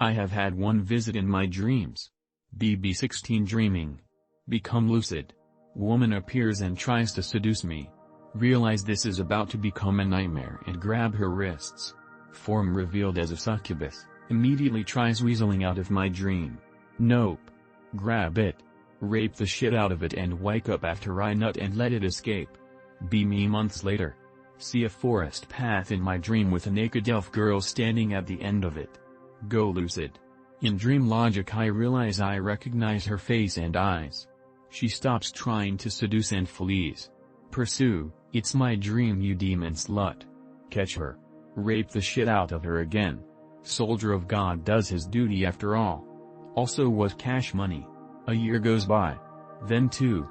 I have had one visit in my dreams. BB16 dreaming. Become lucid. Woman appears and tries to seduce me. Realize this is about to become a nightmare and grab her wrists. Form revealed as a succubus, immediately tries weaseling out of my dream. Nope. Grab it. Rape the shit out of it and wake up after I nut and let it escape. Be me months later. See a forest path in my dream with a naked elf girl standing at the end of it. Go lucid. In dream logic I realize I recognize her face and eyes. She stops trying to seduce and flees. Pursue, it's my dream you demon slut. Catch her. Rape the shit out of her again. Soldier of God does his duty after all. Also was cash money. A year goes by. Then 2.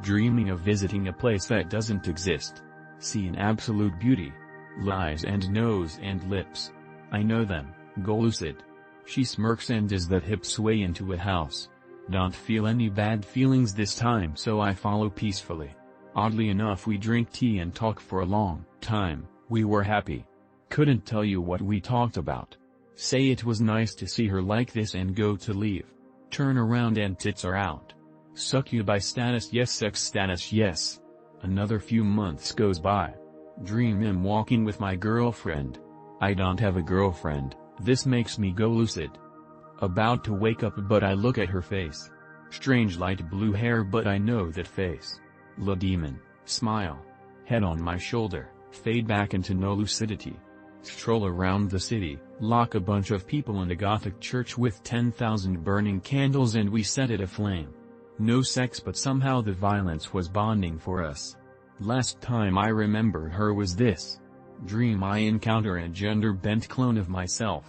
Dreaming of visiting a place that doesn't exist. See an absolute beauty. Lies and nose and lips. I know them, go lucid. She smirks and does that hip sway into a house. Don't feel any bad feelings this time so I follow peacefully. Oddly enough we drink tea and talk for a long time, we were happy. Couldn't tell you what we talked about. Say it was nice to see her like this and go to leave. Turn around and tits are out. Succubi status yes, sex status yes. Another few months goes by. Dream I'm walking with my girlfriend. I don't have a girlfriend, this makes me go lucid. About to wake up but I look at her face. Strange light blue hair but I know that face. La demon, smile. Head on my shoulder, fade back into no lucidity. Stroll around the city, lock a bunch of people in a Gothic church with 10,000 burning candles and we set it aflame. No sex but somehow the violence was bonding for us. Last time I remember her was this. Dream I encounter a gender-bent clone of myself.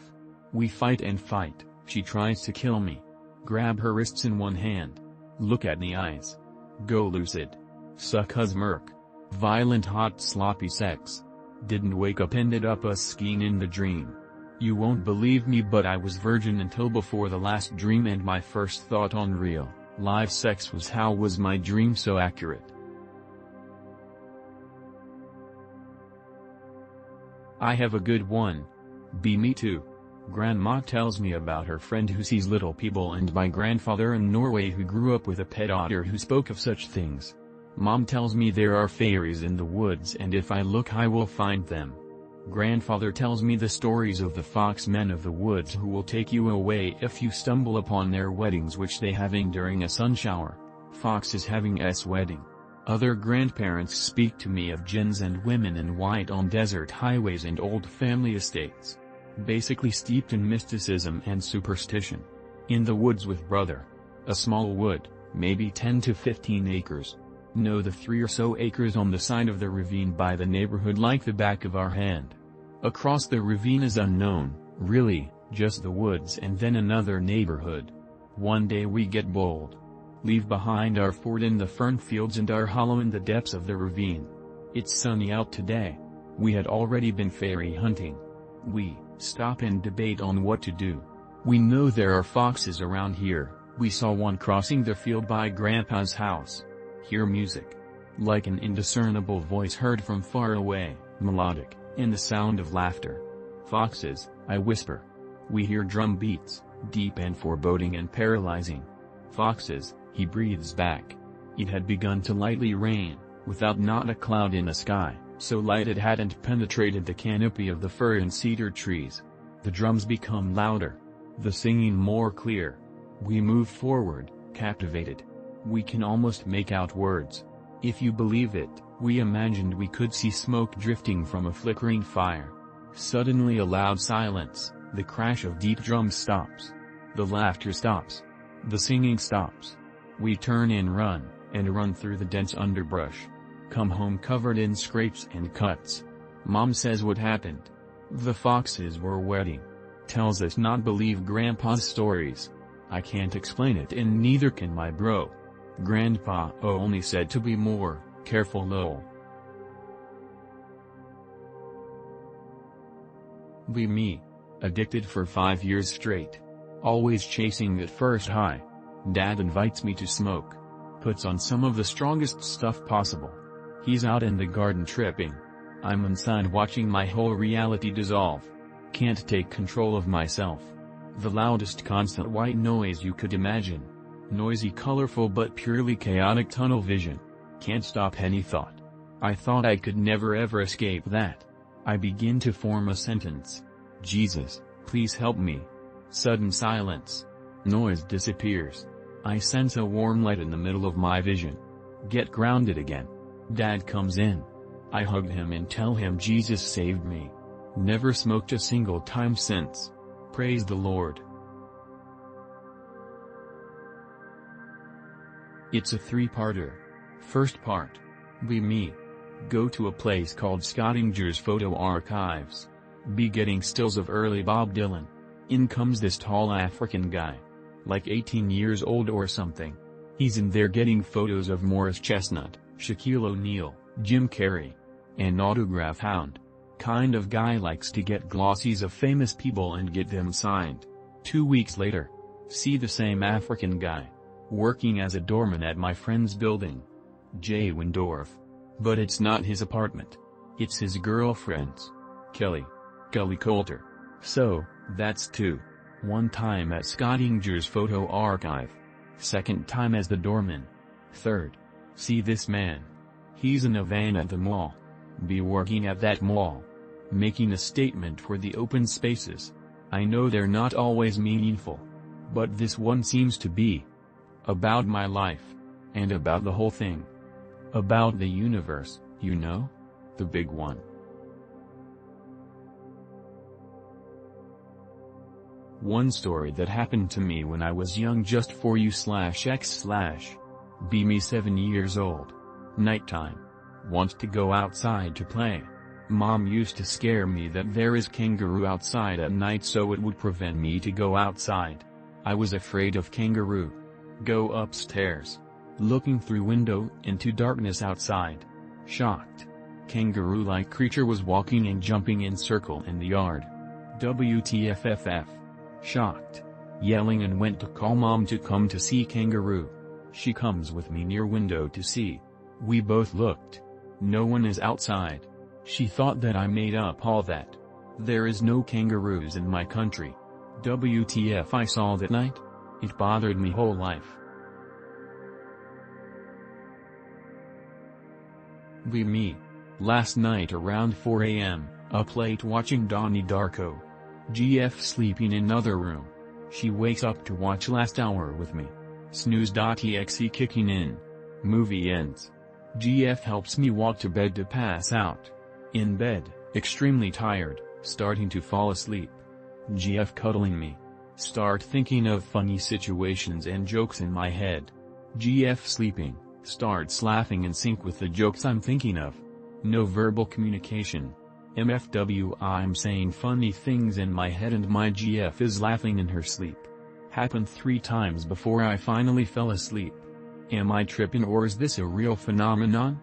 We fight and fight, she tries to kill me. Grab her wrists in one hand. Look at the eyes. Go lucid. Suck hus murk. Violent hot sloppy sex. Didn't wake up ended up us skiing in the dream. You won't believe me but I was virgin until before the last dream and my first thought on real, live sex was how was my dream so accurate. I have a good one. Be me too. Grandma tells me about her friend who sees little people and my grandfather in Norway who grew up with a pet otter who spoke of such things. Mom tells me there are fairies in the woods and if I look I will find them. Grandfather tells me the stories of the fox men of the woods who will take you away if you stumble upon their weddings which they having during a sun shower. Fox is having s wedding. Other grandparents speak to me of jinns and women in white on desert highways and old family estates. Basically steeped in mysticism and superstition. In the woods with brother. A small wood, maybe 10 to 15 acres. Know the 3 or so acres on the side of the ravine by the neighborhood like the back of our hand. Across the ravine is unknown, really, just the woods and then another neighborhood. One day we get bold. Leave behind our fort in the fern fields and our hollow in the depths of the ravine. It's sunny out today. We had already been fairy hunting. We stop and debate on what to do. We know there are foxes around here, we saw one crossing the field by Grandpa's house. Hear music. Like an indiscernible voice heard from far away, melodic, and the sound of laughter. Foxes, I whisper. We hear drum beats, deep and foreboding and paralyzing. Foxes, he breathes back. It had begun to lightly rain, without not a cloud in the sky, so light it hadn't penetrated the canopy of the fir and cedar trees. The drums become louder. The singing more clear. We move forward, captivated. We can almost make out words. If you believe it, we imagined we could see smoke drifting from a flickering fire. Suddenly a loud silence, the crash of deep drums stops. The laughter stops. The singing stops. We turn and run through the dense underbrush. Come home covered in scrapes and cuts. Mom says what happened. The foxes were wedding. Tells us not believe Grandpa's stories. I can't explain it and neither can my bro. Grandpa only said to be more careful lol. Be me. Addicted for 5 years straight. Always chasing that first high. Dad invites me to smoke. Puts on some of the strongest stuff possible. He's out in the garden tripping. I'm inside watching my whole reality dissolve. Can't take control of myself. The loudest constant white noise you could imagine. Noisy, colorful but purely chaotic tunnel vision. Can't stop any thought. I thought I could never ever escape that. I begin to form a sentence. Jesus, please help me. Sudden silence. Noise disappears. I sense a warm light in the middle of my vision. Get grounded again. Dad comes in. I hug him and tell him Jesus saved me. Never smoked a single time since. Praise the Lord. It's a 3-parter. First part. Be me. Go to a place called Scottinger's Photo Archives. Be getting stills of early Bob Dylan. In comes this tall African guy. Like 18 years old or something. He's in there getting photos of Morris Chestnut, Shaquille O'Neal, Jim Carrey. An autograph hound. Kind of guy likes to get glossies of famous people and get them signed. 2 weeks later. See the same African guy. Working as a doorman at my friend's building. Jay Windorf. But it's not his apartment. It's his girlfriend's. Kelly Coulter. So, that's 2. One time at Scottinger's Photo Archive. Second time as the doorman. Third. See this man. He's in a van at the mall. Be working at that mall. Making a statement for the open spaces. I know they're not always meaningful. But this one seems to be. About my life. And about the whole thing. About the universe, you know? The big one. One story that happened to me when I was young, just for you/x/. Be me 7 years old. Nighttime. Want to go outside to play. Mom used to scare me that there is kangaroo outside at night, so it would prevent me to go outside. I was afraid of kangaroo. Go upstairs. Looking through window into darkness outside. Shocked. Kangaroo-like creature was walking and jumping in circle in the yard. WTFFF. Shocked. Yelling and went to call Mom to come to see kangaroo. She comes with me near window to see. We both looked. No one is outside. She thought that I made up all that. There is no kangaroos in my country. WTF I saw that night? It bothered me whole life. Be me. Last night around 4 a.m., up late watching Donnie Darko. GF sleeping in another room. She wakes up to watch Last Hour with me. Snooze.exe kicking in. Movie ends. GF helps me walk to bed to pass out. In bed, extremely tired, starting to fall asleep. GF cuddling me. Start thinking of funny situations and jokes in my head. GF sleeping, starts laughing in sync with the jokes I'm thinking of. No verbal communication. MFW, I'm saying funny things in my head and my GF is laughing in her sleep. Happened 3 times before I finally fell asleep. Am I tripping, or is this a real phenomenon?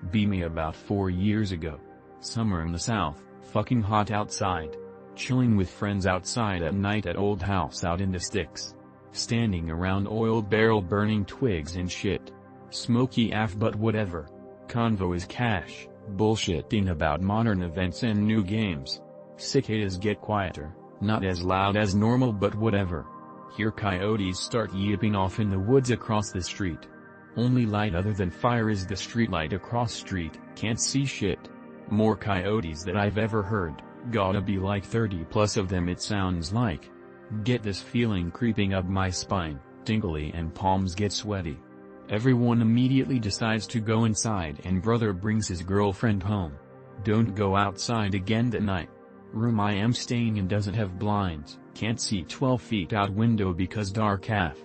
Be me about 4 years ago. Summer in the south, fucking hot outside. Chilling with friends outside at night at old house out in the sticks. Standing around oil barrel burning twigs and shit. Smoky AF, but whatever. Convo is cash, bullshitting about modern events and new games. Cicadas get quieter, not as loud as normal, but whatever. Hear coyotes start yipping off in the woods across the street. Only light other than fire is the street light across street, can't see shit. More coyotes that I've ever heard, gotta be like 30 plus of them it sounds like. Get this feeling creeping up my spine, tingly and palms get sweaty. Everyone immediately decides to go inside and brother brings his girlfriend home. Don't go outside again that night. Room I am staying in doesn't have blinds, can't see 12 feet out window because dark AF.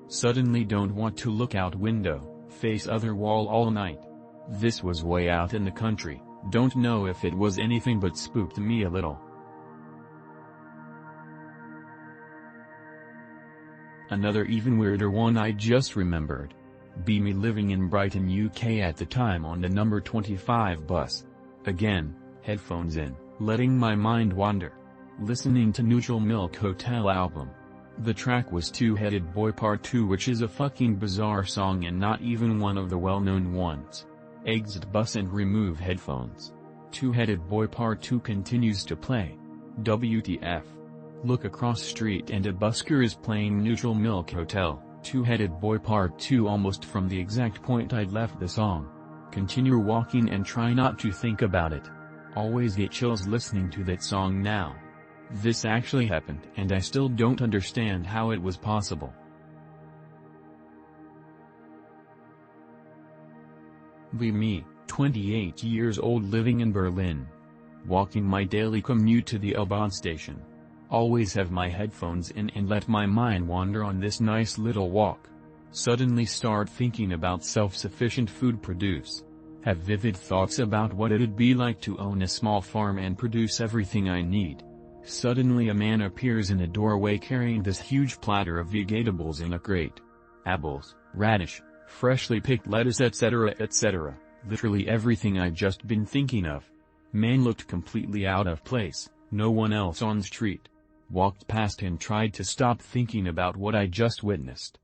Suddenly don't want to look out window, face other wall all night. This was way out in the country, don't know if it was anything but spooked me a little. Another even weirder one I just remembered. Be me living in Brighton, UK at the time on the number 25 bus. Again, headphones in, letting my mind wander. Listening to Neutral Milk Hotel album. The track was Two-Headed Boy Part 2, which is a fucking bizarre song and not even one of the well-known ones. Exit bus and remove headphones. Two-Headed Boy Part 2 continues to play. WTF. Look across street and a busker is playing Neutral Milk Hotel, Two-Headed Boy Part 2 almost from the exact point I'd left the song. Continue walking and try not to think about it. Always get chills listening to that song now. This actually happened and I still don't understand how it was possible. Me, 28 years old living in Berlin. Walking my daily commute to the U-Bahn station. Always have my headphones in and let my mind wander on this nice little walk. Suddenly start thinking about self-sufficient food produce. Have vivid thoughts about what it'd be like to own a small farm and produce everything I need. Suddenly a man appears in a doorway carrying this huge platter of vegetables in a crate. Apples, radish, freshly picked lettuce, etc., etc. Literally everything I'd just been thinking of. Man looked completely out of place, no one else on street. Walked past and tried to stop thinking about what I just witnessed.